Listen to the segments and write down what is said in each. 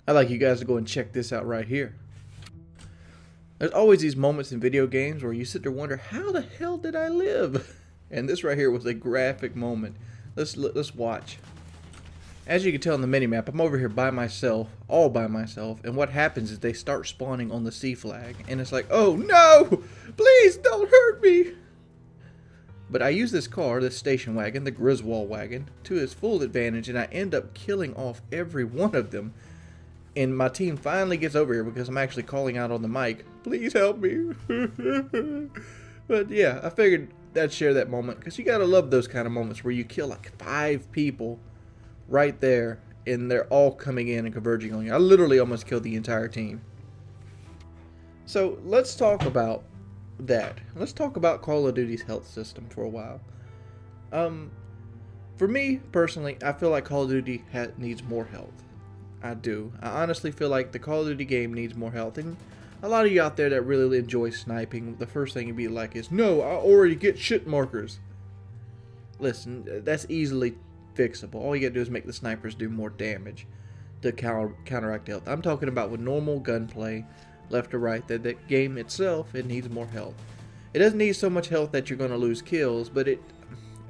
I'd like you guys to go and check this out right here. There's always these moments in video games where you sit there and wonder, how the hell did I live? And this right here was a graphic moment. Let's watch. As you can tell in the minimap, I'm over here by myself, all by myself, and what happens is they start spawning on the C flag, and it's like, oh no! Please don't hurt me! But I use this car, this station wagon, the Griswold wagon, to its full advantage, and I end up killing off every one of them. And my team finally gets over here because I'm actually calling out on the mic, please help me. But yeah, I figured I'd share that moment because you gotta love those kind of moments where you kill like 5 people right there and they're all coming in and converging on you. I literally almost killed the entire team. So let's talk about that. Let's talk about Call of Duty's health system for a while. For me personally, I feel like Call of Duty needs more health. I do. I honestly feel like the Call of Duty game needs more health. And a lot of you out there that really enjoy sniping, the first thing you'd be like is, no, I already get shit markers. Listen, that's easily fixable. All you gotta do is make the snipers do more damage to counteract health. I'm talking about with normal gunplay, left or right, that game itself, it needs more health. It doesn't need so much health that you're gonna lose kills, but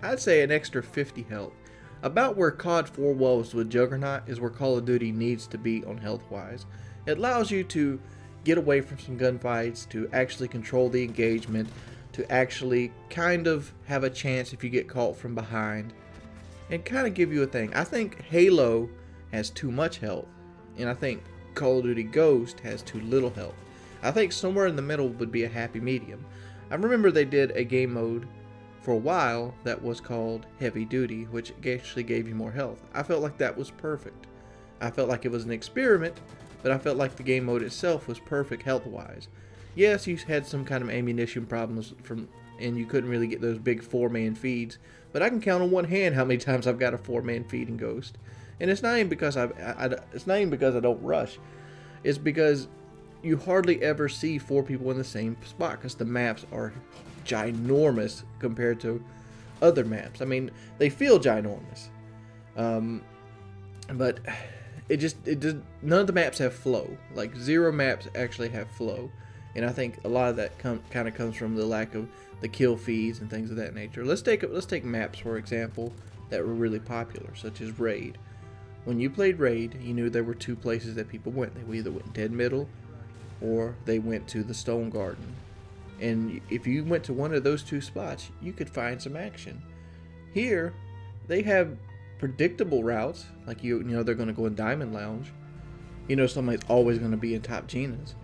I'd say an extra 50 health. About where COD 4 was with Juggernaut is where Call of Duty needs to be on health-wise. It allows you to get away from some gunfights, to actually control the engagement, to actually kind of have a chance if you get caught from behind, and kind of give you a thing. I think Halo has too much health, and I think Call of Duty Ghost has too little health. I think somewhere in the middle would be a happy medium. I remember they did a game mode for a while that was called Heavy Duty, which actually gave you more health. I felt like that was perfect. I felt like it was an experiment, but I felt like the game mode itself was perfect health-wise. Yes, you had some kind of ammunition problems and you couldn't really get those big 4-man feeds, but I can count on one hand how many times I've got a 4-man feed in Ghost. And it's not even because it's not even because I don't rush. It's because you hardly ever see 4 people in the same spot because the maps are ginormous compared to other maps. I mean, they feel ginormous, but none of the maps have flow. Like 0 maps actually have flow, and I think a lot of that kind of comes from the lack of the kill feeds and things of that nature. Let's take maps for example that were really popular, such as Raid. When you played Raid, you knew there were 2 places that people went. They either went Dead Middle or they went to the Stone Garden. And if you went to one of those 2 spots, you could find some action. Here, they have predictable routes, like you know they're going to go in Diamond Lounge. You know somebody's always going to be in Top Gina's.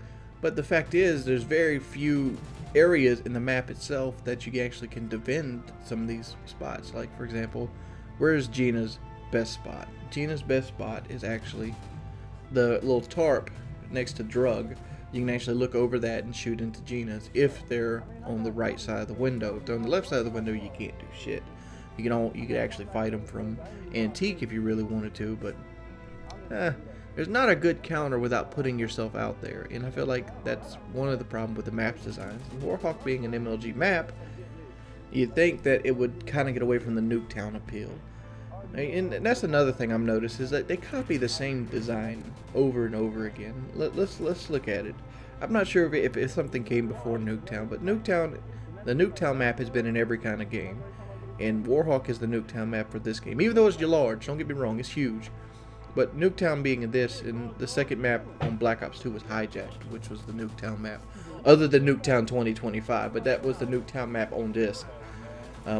But the fact is, there's very few areas in the map itself that you actually can defend some of these spots. Like, for example, where's Gina's best spot? Gina's best spot is actually the little tarp next to Drug. You can actually look over that and shoot into Gina's if they're on the right side of the window. If they're on the left side of the window, you can't do shit. You could actually fight them from Antique if you really wanted to, but there's not a good counter without putting yourself out there, and I feel like that's one of the problems with the map's designs. And Warhawk being an MLG map, you'd think that it would kind of get away from the Nuketown appeal. And that's another thing I've noticed is that they copy the same design over and over again. Let's look at it. I'm not sure if something came before Nuketown, but the Nuketown map has been in every kind of game, and Warhawk is the Nuketown map for this game. Even though it's large, don't get me wrong, it's huge. But Nuketown being in this, and the second map on Black Ops 2 was Hijacked, which was the Nuketown map, other than Nuketown 2025, but that was the Nuketown map on disc.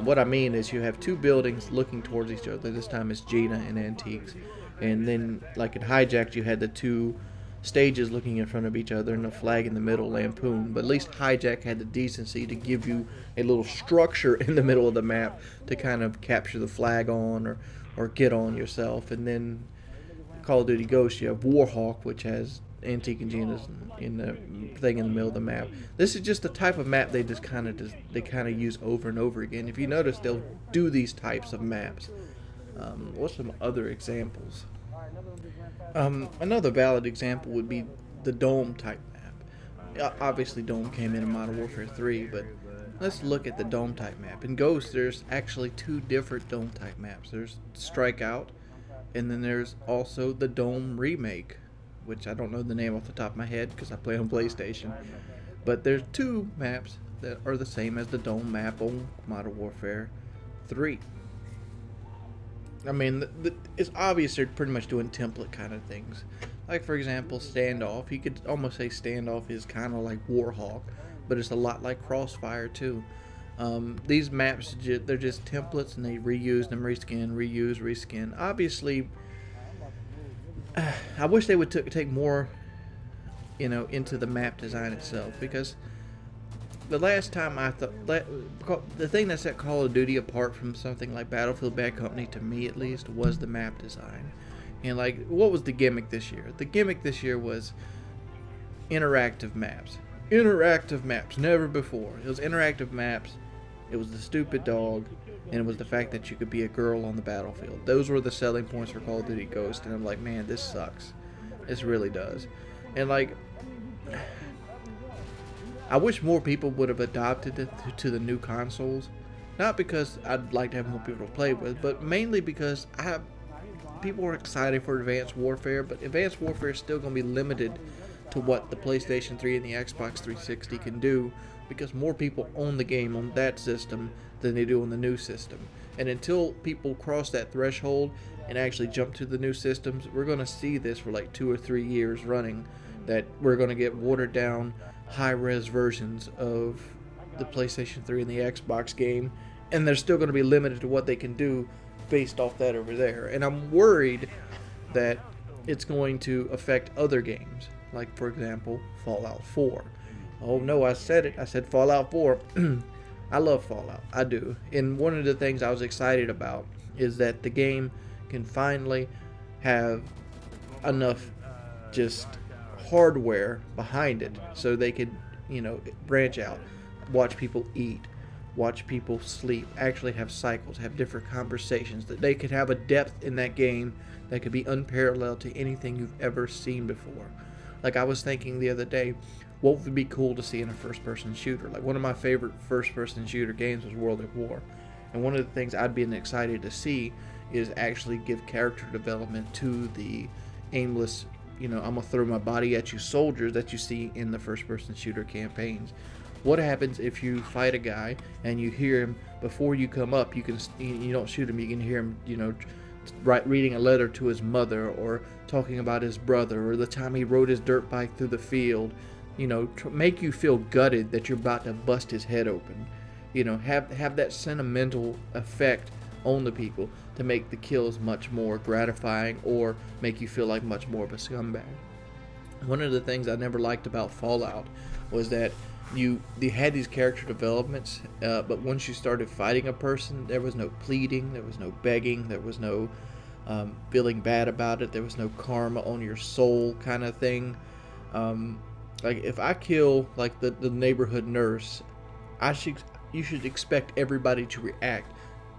What I mean is you have 2 buildings looking towards each other. This time it's Gina and Antiques. And then, like in Hijacked, you had the 2 stages looking in front of each other and a flag in the middle, Lampoon. But at least Hijack had the decency to give you a little structure in the middle of the map to kind of capture the flag on or get on yourself. And then Call of Duty Ghost, you have Warhawk, which has Antique and Gina's in the thing in the middle of the map. This is just the type of map they kind of use over and over again. If you notice, they'll do these types of maps. What's some other examples? Another valid example would be the Dome type map. Obviously, Dome came in Modern Warfare 3, but let's look at the Dome type map. In Ghost, there's actually 2 different Dome type maps. There's Strikeout, and then there's also the Dome remake, which I don't know the name off the top of my head because I play on PlayStation. But there's 2 maps that are the same as the Dome map on Modern Warfare 3. I mean, it's obvious they're pretty much doing template kind of things. Like, for example, Standoff. You could almost say Standoff is kind of like Warhawk, but it's a lot like Crossfire, too. These maps, they're just templates, and they reuse them, reskin, reuse, reskin. Obviously, I wish they would take more, into the map design itself, because the last time I thought the thing that set Call of Duty apart from something like Battlefield Bad Company, to me at least, was the map design. And like, what was the gimmick this year? The gimmick this year was interactive maps. Interactive maps, never before. It was interactive maps. It was the stupid dog, and it was the fact that you could be a girl on the battlefield. Those were the selling points for Call of Duty Ghost, and I'm like, man, this sucks. This really does. And like, I wish more people would have adopted it to the new consoles. Not because I'd like to have more people to play with, but mainly because people are excited for Advanced Warfare, but Advanced Warfare is still going to be limited to what the PlayStation 3 and the Xbox 360 can do, because more people own the game on that system than they do on the new system. And until people cross that threshold and actually jump to the new systems, we're going to see this for like 2 or 3 years running, that we're going to get watered down high-res versions of the PlayStation 3 and the Xbox game, and they're still going to be limited to what they can do based off that over there. And I'm worried that it's going to affect other games, like, for example, Fallout 4. Oh no, I said it. I said Fallout 4. I love Fallout. I do. And one of the things I was excited about is that the game can finally have enough just hardware behind it so they could, branch out, watch people eat, watch people sleep, actually have cycles, have different conversations, that they could have a depth in that game that could be unparalleled to anything you've ever seen before. Like, I was thinking the other day, what would be cool to see in a first-person shooter? Like, one of my favorite first-person shooter games was World at War. And one of the things I'd be excited to see is actually give character development to the aimless, I'm going to throw my body at you soldiers that you see in the first-person shooter campaigns. What happens if you fight a guy and you hear him before you come up? You don't shoot him. You can hear him, reading a letter to his mother, or talking about his brother, or the time he rode his dirt bike through the field. Make you feel gutted that you're about to bust his head open. Have that sentimental effect on the people to make the kills much more gratifying, or make you feel like much more of a scumbag. One of the things I never liked about Fallout was that you had these character developments, but once you started fighting a person, there was no pleading, there was no begging, there was no feeling bad about it, there was no karma on your soul kind of thing. Like, if I kill like the neighborhood nurse, you should expect everybody to react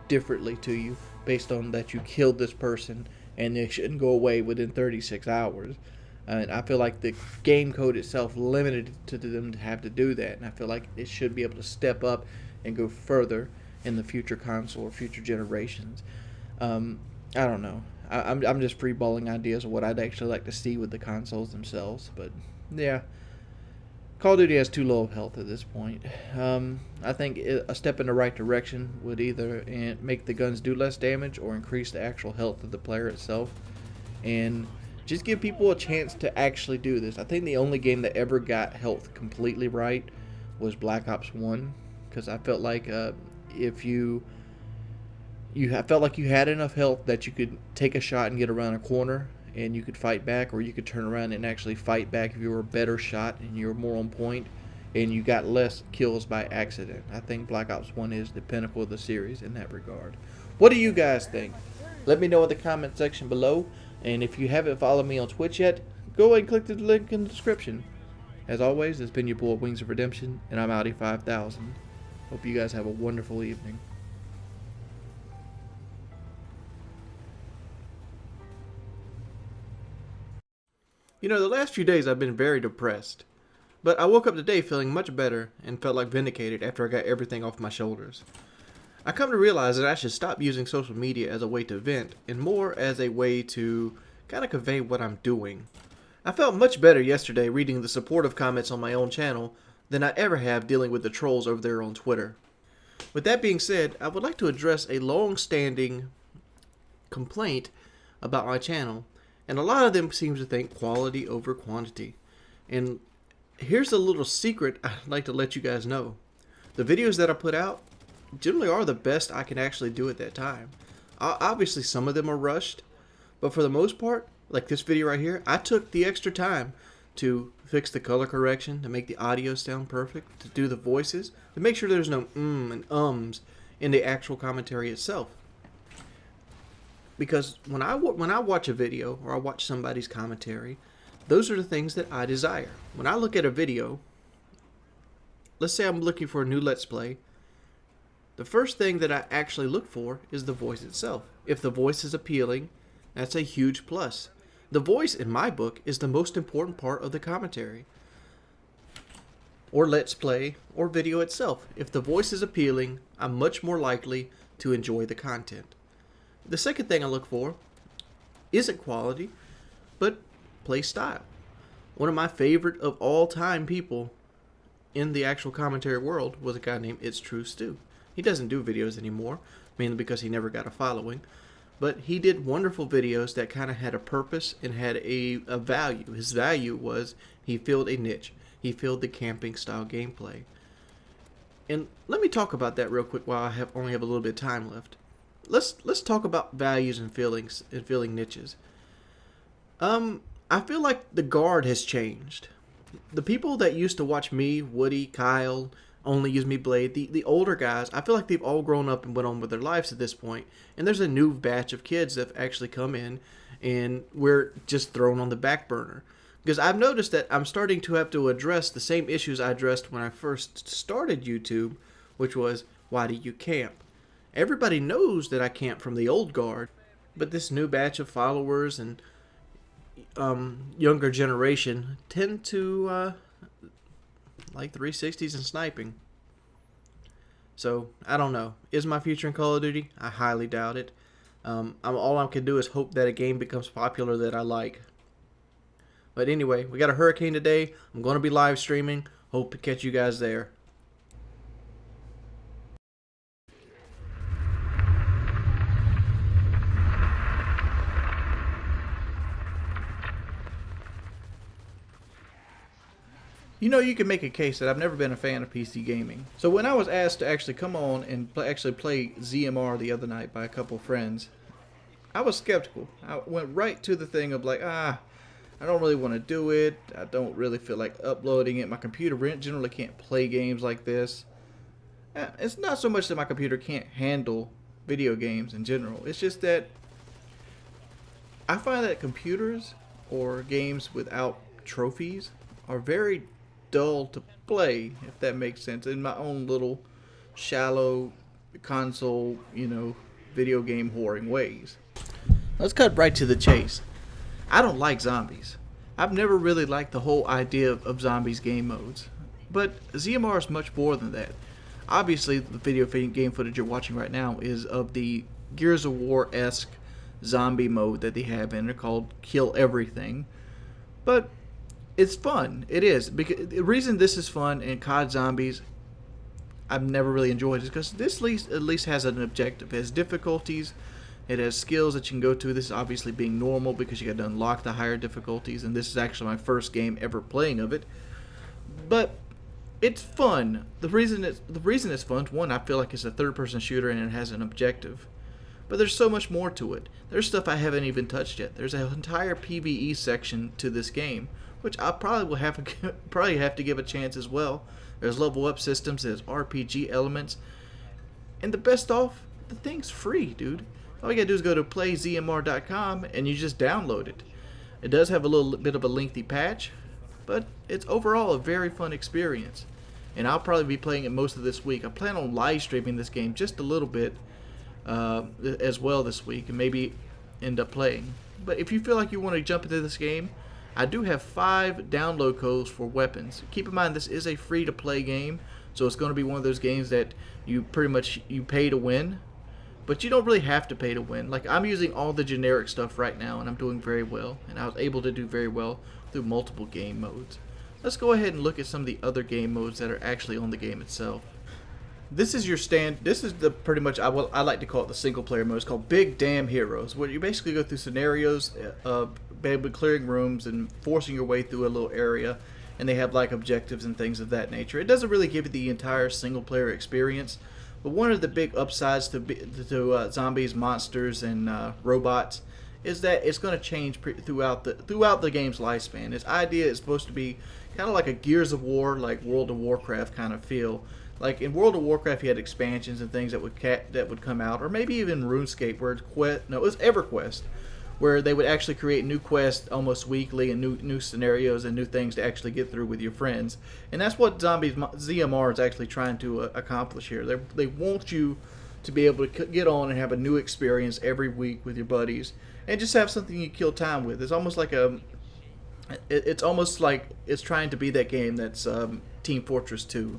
differently to you based on that you killed this person, and they shouldn't go away within 36 hours. And I feel like the game code itself limited to them to have to do that, and I feel like it should be able to step up and go further in the future console or future generations. I don't know. I'm just freeballing ideas of what I'd actually like to see with the consoles themselves, but yeah. Call of Duty has too low of health at this point. I think a step in the right direction would either make the guns do less damage or increase the actual health of the player itself, and just give people a chance to actually do this. I think the only game that ever got health completely right was Black Ops 1, because I felt like I felt like you had enough health that you could take a shot and get around a corner and you could fight back, or you could turn around and actually fight back if you were a better shot and you were more on point and you got less kills by accident. I think Black Ops 1 is the pinnacle of the series in that regard. What do you guys think? Let me know in the comment section below. And if you haven't followed me on Twitch yet, go ahead and click the link in the description. As always, it's been your boy Wings of Redemption, and I'm Audi 5000. Hope you guys have a wonderful evening. The last few days I've been very depressed. But I woke up today feeling much better and felt like vindicated after I got everything off my shoulders. I come to realize that I should stop using social media as a way to vent and more as a way to kind of convey what I'm doing. I felt much better yesterday reading the supportive comments on my own channel than I ever have dealing with the trolls over there on Twitter. With that being said, I would like to address a long-standing complaint about my channel, and a lot of them seem to think quality over quantity. And here's a little secret I'd like to let you guys know. The videos that I put out generally are the best I can actually do at that time. Obviously, some of them are rushed, but for the most part, like this video right here, I took the extra time to fix the color correction, to make the audio sound perfect, to do the voices, to make sure there's no and ums in the actual commentary itself. Because when I watch a video or I watch somebody's commentary, those are the things that I desire. When I look at a video, let's say I'm looking for a new Let's Play, the first thing that I actually look for is the voice itself. If the voice is appealing, that's a huge plus. The voice, in my book, is the most important part of the commentary, or Let's Play, or video itself. If the voice is appealing, I'm much more likely to enjoy the content. The second thing I look for isn't quality, but play style. One of my favorite of all time people in the actual commentary world was a guy named It's True Stu. He doesn't do videos anymore, mainly because he never got a following. But he did wonderful videos that kind of had a purpose and had a value. His value was he filled a niche. He filled the camping style gameplay. And let me talk about that real quick while I only have a little bit of time left. Let's talk about values and feelings and filling niches. I feel like the guard has changed. The people that used to watch me, Woody, Kyle, Only Use Me Blade, the older guys, I feel like they've all grown up and went on with their lives at this point. And there's a new batch of kids that have actually come in, and we're just thrown on the back burner. Because I've noticed that I'm starting to have to address the same issues I addressed when I first started YouTube, which was, why do you camp? Everybody knows that I camp from the old guard, but this new batch of followers and younger generation tend to like 360s and sniping. So, I don't know. Is my future in Call of Duty? I highly doubt it. All I can do is hope that a game becomes popular that I like. But anyway, we got a hurricane today. I'm going to be live streaming. Hope to catch you guys there. You know, you can make a case that I've never been a fan of PC gaming. So when I was asked to actually come on and actually play ZMR the other night by a couple friends, I was skeptical. I went right to the thing of like, I don't really want to do it. I don't really feel like uploading it. My computer generally can't play games like this. It's not so much that my computer can't handle video games in general. It's just that I find that computers or games without trophies are very dull to play, if that makes sense, in my own little shallow console, video game whoring ways. Let's cut right to the chase. I don't like zombies. I've never really liked the whole idea of zombies game modes. But ZMR is much more than that. Obviously, the video game footage you're watching right now is of the Gears of War-esque zombie mode that they have in it called Kill Everything. But it's fun. It is. Because the reason this is fun and COD Zombies I've never really enjoyed is because this at least has an objective. It has difficulties. It has skills that you can go to. This is obviously being normal because you got to unlock the higher difficulties, and this is actually my first game ever playing of it. But it's fun. The reason it's fun, one, I feel like it's a third-person shooter and it has an objective. But there's so much more to it. There's stuff I haven't even touched yet. There's an entire PvE section to this game, which I probably will have to give a chance as well. There's level up systems, there's RPG elements, and the best off, the thing's free, dude. All you gotta do is go to playzmr.com and you just download it. It does have a little bit of a lengthy patch, but it's overall a very fun experience. And I'll probably be playing it most of this week. I plan on live streaming this game just a little bit as well this week, and maybe end up playing. But if you feel like you want to jump into this game, I do have 5 download codes for weapons. Keep in mind this is a free-to-play game, so it's going to be one of those games that you pay to win, but you don't really have to pay to win. Like, I'm using all the generic stuff right now, and I'm doing very well, and I was able to do very well through multiple game modes. Let's go ahead and look at some of the other game modes that are actually on the game itself. This is the pretty much I like to call it the single player mode. It's called Big Damn Heroes, where you basically go through scenarios of basically clearing rooms and forcing your way through a little area, and they have like objectives and things of that nature. It doesn't really give you the entire single player experience, but one of the big upsides to zombies, monsters, and robots is that it's going to change throughout the game's lifespan. Its idea is supposed to be kind of like a Gears of War, like World of Warcraft kind of feel. Like in World of Warcraft, you had expansions and things that would come out, or maybe even RuneScape, where it was EverQuest, where they would actually create new quests almost weekly and new scenarios and new things to actually get through with your friends. And that's what ZMR is actually trying to accomplish here. They want you to be able to get on and have a new experience every week with your buddies, and just have something you kill time with. It's almost like it's trying to be that game that's Team Fortress 2.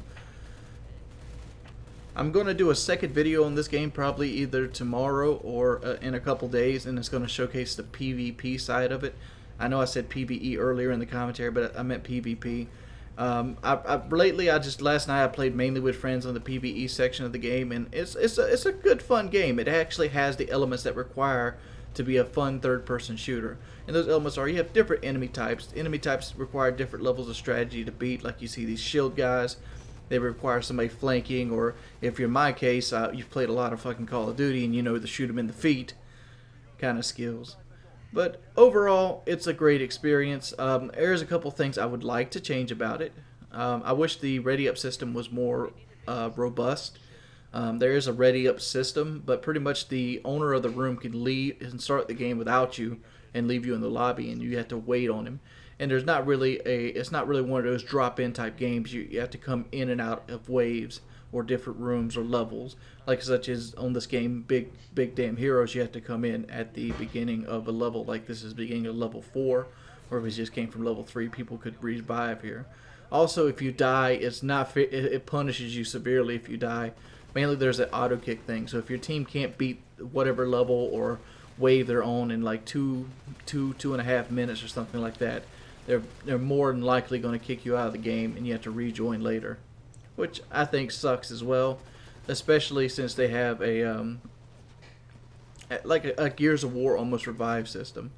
I'm going to do a second video on this game probably either tomorrow or in a couple days, and it's going to showcase the PvP side of it. I know I said PvE earlier in the commentary, but I meant PvP. Last night I played mainly with friends on the PvE section of the game, and it's a good fun game. It actually has the elements that require to be a fun third-person shooter. And those elements are, you have different enemy types. Enemy types require different levels of strategy to beat, like you see these shield guys. They require somebody flanking, or if you're in my case, you've played a lot of fucking Call of Duty and you know to shoot them in the feet kind of skills. But overall, it's a great experience. There's a couple things I would like to change about it. I wish the ready up system was more robust. There is a ready up system, but pretty much the owner of the room can leave and start the game without you and leave you in the lobby, and you have to wait on him. And it's not really one of those drop-in type games. You have to come in and out of waves or different rooms or levels. Like such as on this game, Big Damn Heroes, you have to come in at the beginning of a level. Like this is the beginning of level 4, or if it just came from level 3, people could revive here. Also, if you die, it punishes you severely if you die. Mainly there's an auto kick thing. So if your team can't beat whatever level or wave they're on in like two and a half minutes or something like that, they're more than likely going to kick you out of the game, and you have to rejoin later, which I think sucks as well, especially since they have a Gears of War almost revive system.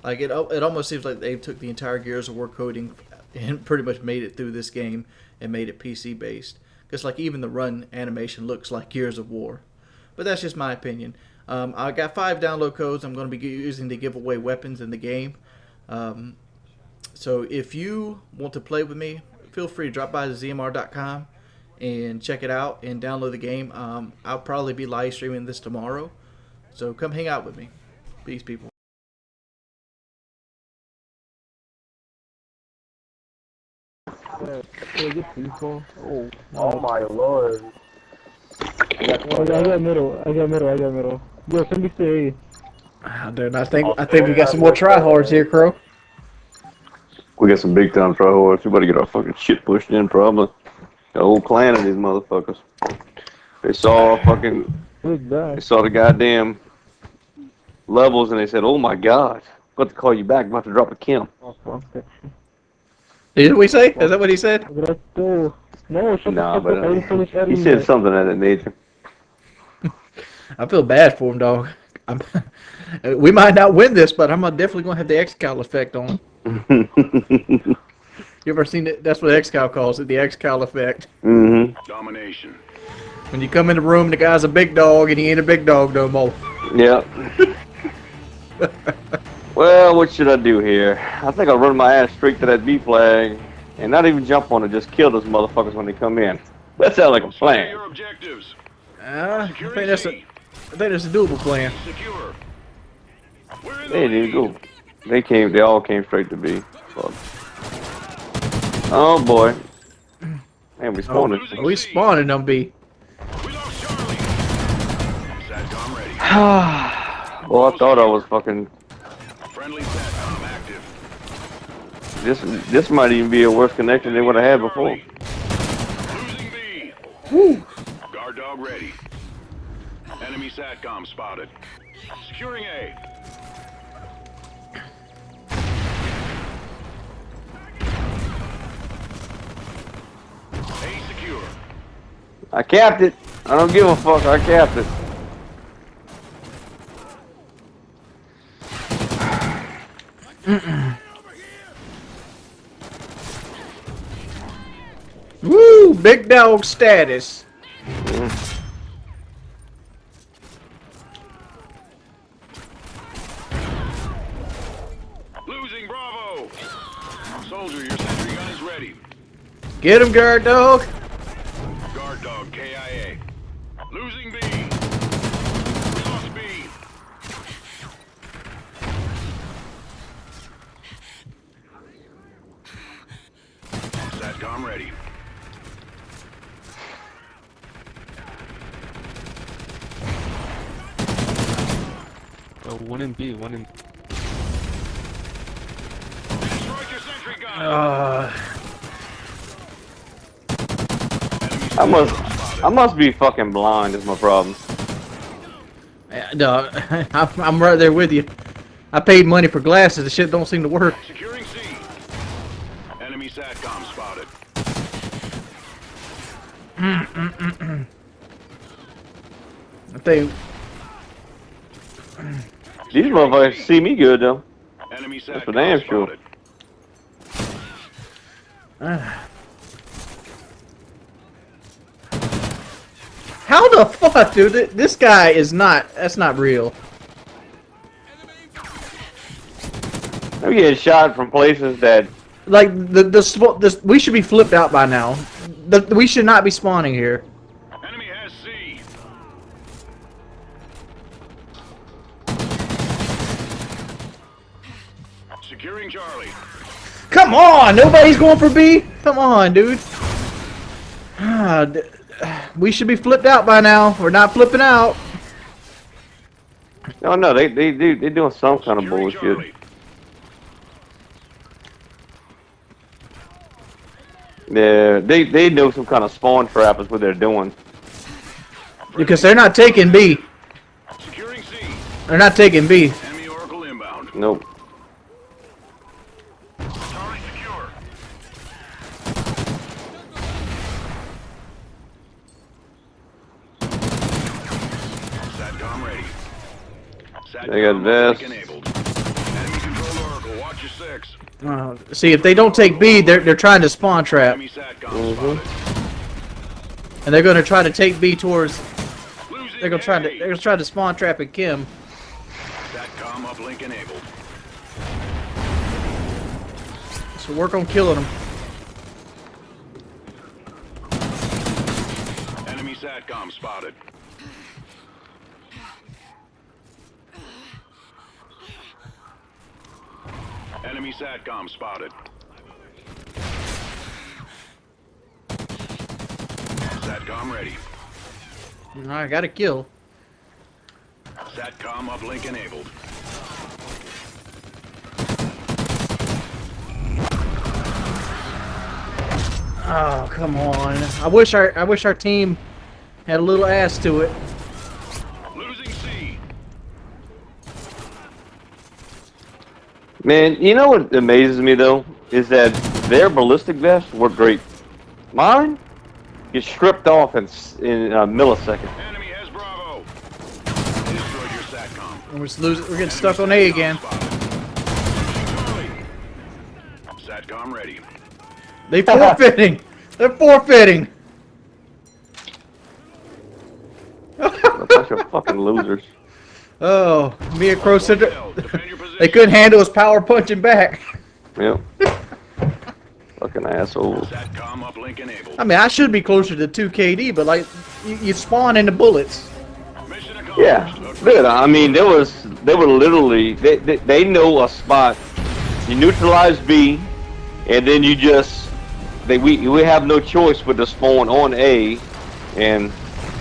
Like it almost seems like they took the entire Gears of War coding and pretty much made it through this game and made it PC based, because like even the run animation looks like Gears of War. But that's just my opinion. I got 5 download codes I'm going to be using to give away weapons in the game. So if you want to play with me, feel free to drop by to ZMR.com and check it out and download the game. I'll probably be live streaming this tomorrow, so come hang out with me. Peace, people. Oh my lord. I got middle. Yo, send me to Dude, I think we got some more tryhards here, Crow. We got some big time tryhards. We better get our fucking shit pushed in, probably. The whole clan of these motherfuckers. They saw the goddamn levels and they said, "Oh my god, about to call you back. I'm about to drop a Kim." Did we say? Is that what he said? Nah, but he said something of that nature. I feel bad for him, dog. We might not win this, but I'm definitely gonna have the X-Cal effect on him. You ever seen it? That's what X-Cal calls it, the X-Cal effect. Mm-hmm. Domination. When you come in the room, the guy's a big dog, and he ain't a big dog no more. Yeah. Well, what should I do here? I think I'll run my ass straight to that B flag and not even jump on it, just kill those motherfuckers when they come in. That sounds like a plan. Your objectives. I think that's a doable plan. Secure. We're in the They didn't lead. go. They all came straight to B. Fuck. Oh boy. Man, we spawned it. We spawning them, B. We lost Charlie. SATCOM ready. Well, I thought I was fucking. Friendly SATCOM active. This might even be a worse connection than what I had before. Losing B. Woo. Guard dog ready. Enemy SATCOM spotted. Securing A. I capped it. I don't give a fuck. I capped it. Woo! Big dog status. Losing Bravo. Soldier, your sentry gun is ready. Get him, guard dog. Guard dog KIA. Losing B. We lost B. SATCOM ready. Oh, one in B, one in. Destroyed your sentry gun. I must be fucking blind. Is my problem. No, I'm right there with you. I paid money for glasses. The shit don't seem to work. Securing C. Enemy SATCOM spotted. I think. These motherfuckers see me good though. Enemy That's for damn SATCOM sure. spotted. How the fuck, dude? This guy is not. That's not real. I'm getting shot from places that. Like the we should be flipped out by now. We should not be spawning here. Enemy has C. Securing Charlie. Come on, nobody's going for B. Come on, dude. We should be flipped out by now. We're not flipping out. No, they doing some kind of Securing bullshit. Charlie. Yeah, they know some kind of spawn trap is what they're doing. Because they're not taking B. Securing C. They're not taking B. Enemy Oracle inbound. Nope. Charlie secure. SATCOM ready. They got vests. Enabled. Enemy control Oracle. Watch your 6. See, if they don't take B, they're trying to spawn trap, Enemy SATCOM spotted. and they're going to try to take B towards. Losing They're gonna try to spawn trap at Kim. SATCOM uplink enabled. So work on killing them. Enemy SATCOM spotted. Enemy SATCOM spotted. SATCOM ready. I got a kill. SATCOM uplink enabled. Oh, come on! I wish our team had a little ass to it. Losing C. Man, you know what amazes me though is that their ballistic vests work great. Mine gets stripped off in a millisecond. Enemy has Bravo. Destroyed your SATCOM. We're getting stuck on A again. SATCOM ready. They forfeiting. They're forfeiting. A bunch of fucking losers. Oh, Mia Crow said Defend your position. they couldn't handle his power punching back. Yep. Fucking assholes. SATCOM uplink enabled. I mean, I should be closer to 2 KD, but like, you spawn into bullets. Mission accomplished. Yeah, good. I mean, they were literally they know a spot. You neutralize B, and then you just we have no choice but to spawn on A, and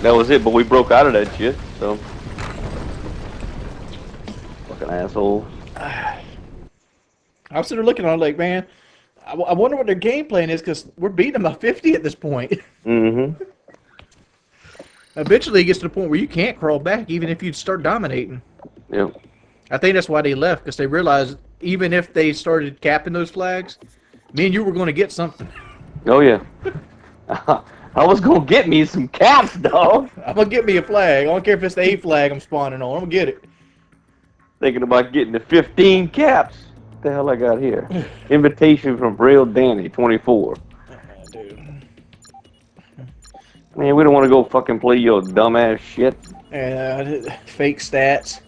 that was it. But we broke out of that shit. So fucking asshole. I was sitting there looking on it like, man, I wonder what their game plan is, because we're beating them by 50 at this point. Mm-hmm. Eventually it gets to the point where you can't crawl back, even if you start dominating. Yep. I think that's why they left, because they realized even if they started capping those flags, me and you were going to get something. Oh yeah. I was gonna get me some caps, dog. I'm gonna get me a flag. I don't care if it's the A flag I'm spawning on. I'm gonna get it. Thinking about getting the 15 caps. What the hell I got here? Invitation from Real Danny, 24. Dude. Man, we don't want to go fucking play your dumbass shit. Fake stats.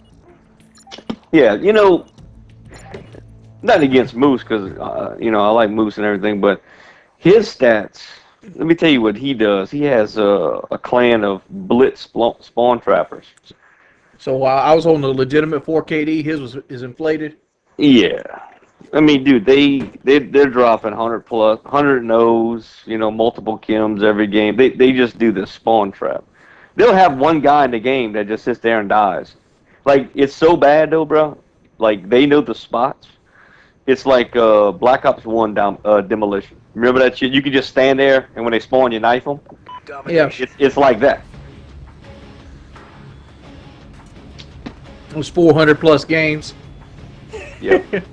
Yeah, you know, not against Moose, because, you know, I like Moose and everything, but his stats, let me tell you what he does. He has a clan of blitz spawn trappers. So while I was holding a legitimate 4KD, his is inflated. Yeah. I mean, dude, they're dropping 100 plus, 100 no's, you know, multiple Kims every game. They just do this spawn trap. They'll have one guy in the game that just sits there and dies. Like, it's so bad, though, bro. Like, they know the spots. It's like Black Ops 1 demolition. Remember that shit? You can just stand there, and when they spawn, you knife them? Yeah. It's like that. It was 400 plus games. Yep.